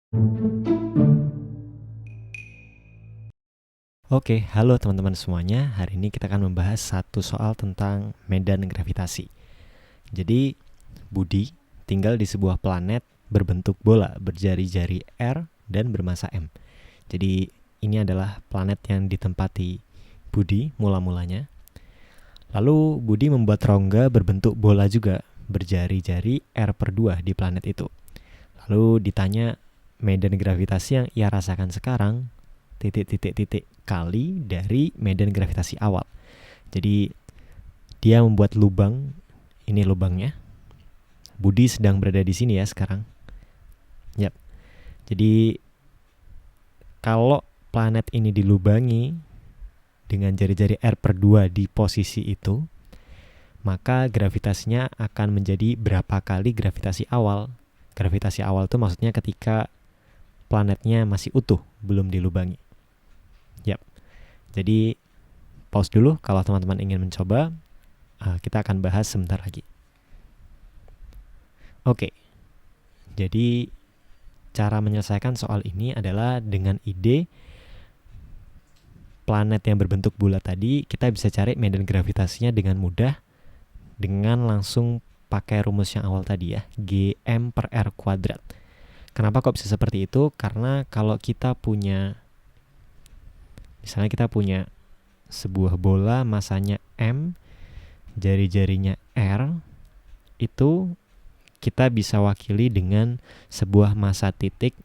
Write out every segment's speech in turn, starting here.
Oke, halo teman-teman semuanya. Hari ini kita akan membahas satu soal tentang medan gravitasi. Jadi, Budi tinggal di sebuah planet berbentuk bola berjari-jari R dan bermassa M. Jadi, ini adalah planet yang ditempati Budi mula-mulanya. Lalu, Budi membuat rongga berbentuk bola juga berjari-jari R/2 di planet itu. Lalu ditanya medan gravitasi yang ia rasakan sekarang titik-titik-titik kali dari medan gravitasi awal. Jadi dia membuat lubang, ini lubangnya. Budi sedang berada di sini ya sekarang. Yap. Jadi kalau planet ini dilubangi dengan jari-jari R/2 di posisi itu, maka gravitasinya akan menjadi berapa kali gravitasi awal. Gravitasi awal itu maksudnya ketika planetnya masih utuh, belum dilubangi. Yap. Jadi pause dulu kalau teman-teman ingin mencoba. Kita akan bahas sebentar lagi. Oke. Jadi cara menyelesaikan soal ini adalah dengan ide planet yang berbentuk bulat tadi, kita bisa cari medan gravitasinya dengan mudah dengan langsung pakai rumus yang awal tadi ya, Gm/r². Kenapa kok bisa seperti itu? Karena kalau kita punya, misalnya kita punya sebuah bola masanya M, jari-jarinya R, itu kita bisa wakili dengan sebuah massa titik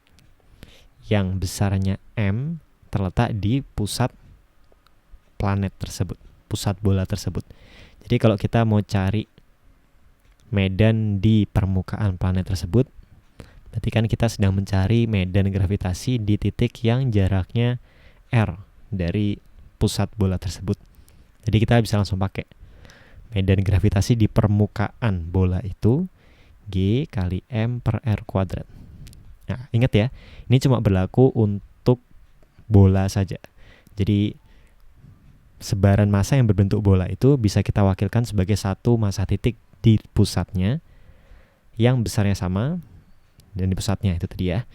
yang besarnya M terletak di pusat planet tersebut, pusat bola tersebut. Jadi kalau kita mau cari medan di permukaan planet tersebut, berarti kan kita sedang mencari medan gravitasi di titik yang jaraknya R dari pusat bola tersebut. Jadi kita bisa langsung pakai medan gravitasi di permukaan bola itu G kali M/r². Nah, ingat ya, ini cuma berlaku untuk bola saja. Jadi sebaran massa yang berbentuk bola itu bisa kita wakilkan sebagai satu massa titik di pusatnya yang besarnya sama, dan di pusatnya itu tadi ya.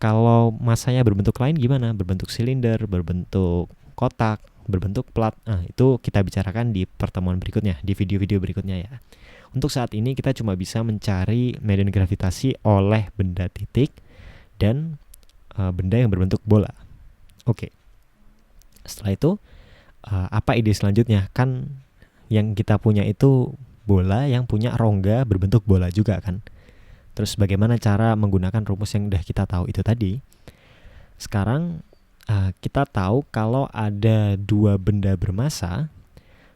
Kalau massanya berbentuk lain gimana? Berbentuk silinder, berbentuk kotak, berbentuk plat. Itu kita bicarakan di pertemuan berikutnya, di video-video berikutnya ya. Untuk saat ini kita cuma bisa mencari medan gravitasi oleh benda titik dan benda yang berbentuk bola. Oke. Setelah itu apa ide selanjutnya? Kan yang kita punya itu bola yang punya rongga berbentuk bola juga kan. Terus bagaimana cara menggunakan rumus yang udah kita tahu itu tadi? Sekarang kita tahu kalau ada dua benda bermassa,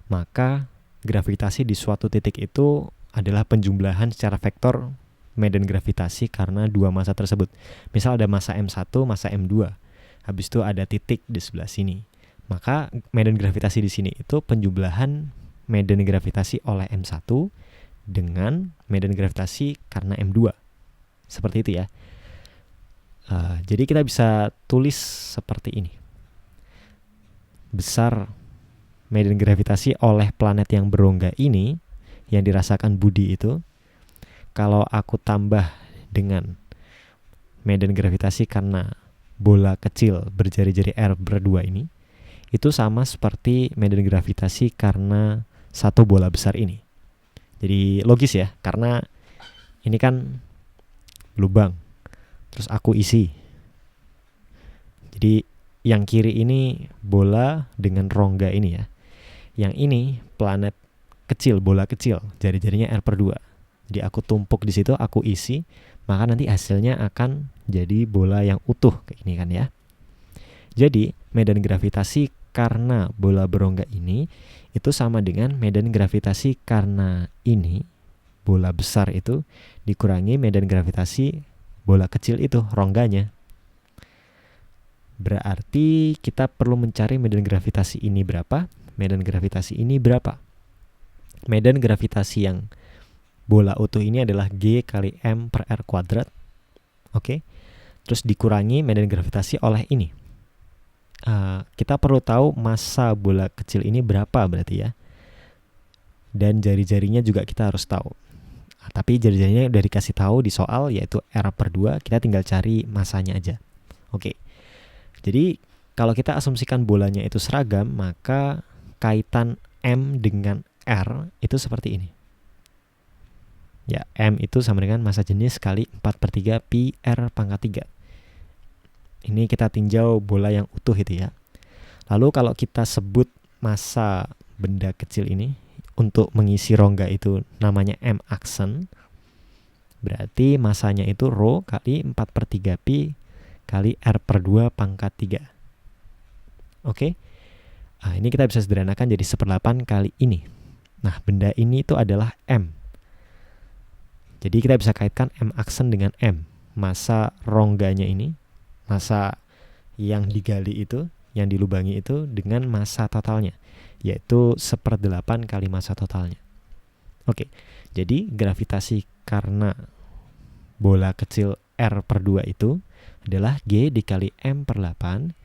maka gravitasi di suatu titik itu adalah penjumlahan secara vektor medan gravitasi karena dua massa tersebut. Misal ada massa M1, massa M2. Habis itu ada titik di sebelah sini. Maka medan gravitasi di sini itu penjumlahan medan gravitasi oleh M1 dengan medan gravitasi karena M2. Seperti itu ya. Jadi kita bisa tulis seperti ini. Besar medan gravitasi oleh planet yang berongga ini, yang dirasakan Budi itu, kalau aku tambah dengan medan gravitasi karena bola kecil berjari-jari R/2 ini, itu sama seperti medan gravitasi karena satu bola besar ini. Jadi logis ya, karena ini kan lubang, terus aku isi. Jadi yang kiri ini bola dengan rongga ini ya. Yang ini planet kecil, bola kecil, jari-jarinya R/2. Jadi aku tumpuk di situ, aku isi, maka nanti hasilnya akan jadi bola yang utuh kayak ini kan ya. Jadi medan gravitasi karena bola berongga ini itu sama dengan medan gravitasi karena ini, bola besar itu, dikurangi medan gravitasi bola kecil itu, rongganya. Berarti kita perlu mencari medan gravitasi ini berapa, medan gravitasi ini berapa. Medan gravitasi yang bola utuh ini adalah G kali M/r². Oke. Terus dikurangi medan gravitasi oleh ini. Kita perlu tahu massa bola kecil ini berapa berarti ya. Dan jari-jarinya juga kita harus tahu. Nah, tapi jadi-jadinya udah dikasih tahu di soal, yaitu R/2, kita tinggal cari masanya aja. Oke. Jadi kalau kita asumsikan bolanya itu seragam, maka kaitan M dengan R itu seperti ini. Ya, M itu sama dengan massa jenis kali 4/3 pi R pangkat 3. Ini kita tinjau bola yang utuh itu ya. Lalu kalau kita sebut massa benda kecil ini untuk mengisi rongga itu namanya M aksen, berarti masanya itu rho kali 4/3 pi kali R/2 pangkat 3. Oke. Nah, ini kita bisa sederhanakan jadi 1/8 kali ini. Nah, benda ini itu adalah M. Jadi kita bisa kaitkan M aksen dengan M. Massa rongganya ini, massa yang digali itu, yang dilubangi itu dengan massa totalnya, yaitu 1/8 kali massa totalnya. Oke, jadi gravitasi karena bola kecil R/2 itu adalah G dikali M/8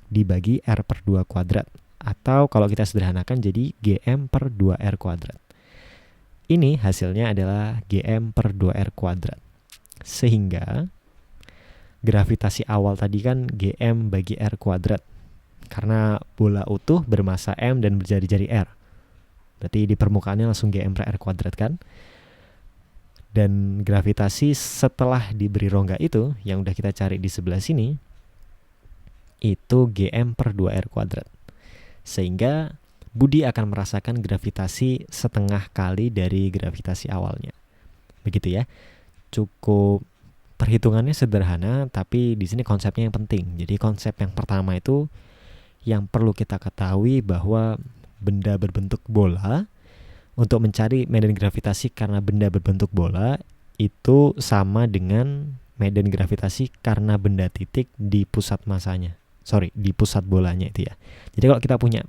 dibagi R/2 kuadrat. Atau kalau kita sederhanakan jadi GM/2R kuadrat. Ini hasilnya adalah GM/2R kuadrat. Sehingga gravitasi awal tadi kan GM bagi R kuadrat. Karena bola utuh bermassa M dan berjari-jari R. Berarti di permukaannya langsung GM/R kuadrat kan. Dan gravitasi setelah diberi rongga itu, yang udah kita cari di sebelah sini, itu GM/2R kuadrat. Sehingga Budi akan merasakan gravitasi setengah kali dari gravitasi awalnya. Begitu ya. Cukup perhitungannya sederhana, tapi di sini konsepnya yang penting. Jadi konsep yang pertama itu yang perlu kita ketahui bahwa benda berbentuk bola, untuk mencari medan gravitasi karena benda berbentuk bola itu sama dengan medan gravitasi karena benda titik di pusat masanya. Di pusat bolanya itu ya. Jadi kalau kita punya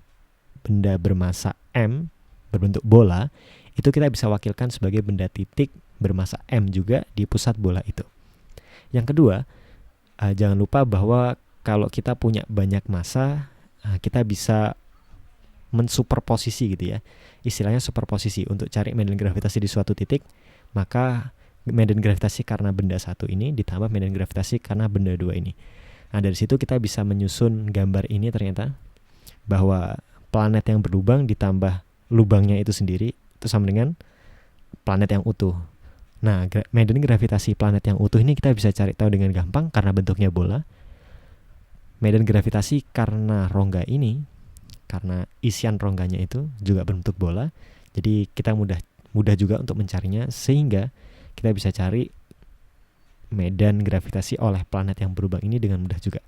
benda bermassa M berbentuk bola, itu kita bisa wakilkan sebagai benda titik bermassa M juga di pusat bola itu. Yang kedua, jangan lupa bahwa kalau kita punya banyak massa, kita bisa mensuperposisi gitu ya. Istilahnya superposisi untuk cari medan gravitasi di suatu titik, maka medan gravitasi karena benda satu ini ditambah medan gravitasi karena benda dua ini. Nah, dari situ kita bisa menyusun gambar ini ternyata bahwa planet yang berlubang ditambah lubangnya itu sendiri itu sama dengan planet yang utuh. Nah, medan gravitasi planet yang utuh ini kita bisa cari tahu dengan gampang karena bentuknya bola. Medan gravitasi karena rongga ini, karena isian rongganya itu juga berbentuk bola, jadi kita mudah juga untuk mencarinya, sehingga kita bisa cari medan gravitasi oleh planet yang berlubang ini dengan mudah juga.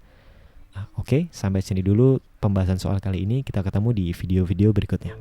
Oke, sampai sini dulu pembahasan soal kali ini. Kita ketemu di video-video berikutnya.